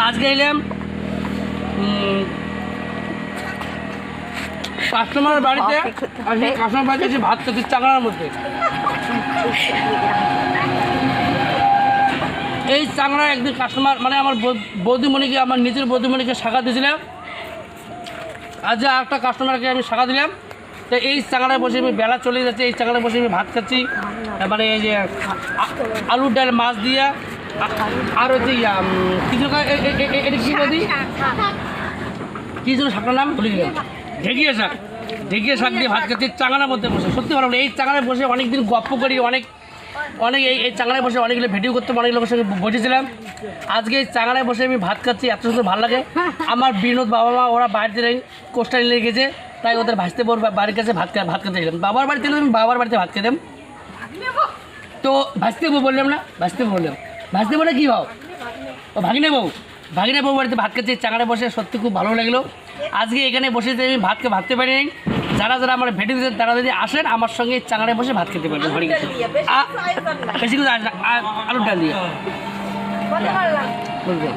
আজকে এলাম কাস্টমারের বাড়িতে। আজকে কাস্টমার বাড়িতে এসে ভাত খেতে চাংড়ার মধ্যে। এই চাংড়া একদিন কাস্টমার মানে আমার বৌদিমণিকে, আমার নিজের বৌদিমণিকে শাখা দিয়েছিলাম। আজ একটা কাস্টমারকে আমি শাখা দিলাম। তো এই চাংড়ায় বসে আমি বেলা চলে যাচ্ছে, এই চাংড়ায় বসে আমি ভাত খাচ্ছি। মানে এই যে আলুর ডাল মাছ দিয়ে আর হচ্ছে কিছু এটা কী বলি কী যেন শাকটার নাম ভুলে গেলাম, ঢেঁকিয়া শাক। ঢেঁকিয়া শাক দিয়ে ভাত খাচ্ছি চাংড়ার মধ্যে বসে। সত্যি ভালো। এই চাংড়ায় বসে অনেকদিন গপ্প করি, অনেক এই চাংড়ায় বসে অনেকগুলো ভিডিও করতে অনেক লোকের সঙ্গে বসেছিলাম। আজকে এই চাংড়ায় বসে আমি ভাত খাচ্ছি, এত সুন্দর ভালো লাগে। আমার বিনোদ বাবা মা ওরা বাড়িতে কোস্টাল নিয়ে গেছে, তাই ওদের ভাসতে বাড়ির কাছে ভাত খেতে গেলাম। বাবার বাড়িতে আমি বাবার বাড়িতে ভাত খেতাম। তো ভাসতে বউ বললাম না, ভাসতে বললাম, ভাসতে বলে কী ভাও ও ভাগিনা বউ বাড়িতে ভাত খাচ্ছি চাংড়ায় বসে। সত্যি খুব ভালো লাগলো। আজকে এখানে বসে আমি ভাবতে পারি নাই। যারা আমরা ভেটে দিতেন তারা যদি আসেন আমার সঙ্গে চাংড়ায় বসে ভাত খেতে পারবেন। বেশি করে আলুর ডাল দিয়ে বলবেন।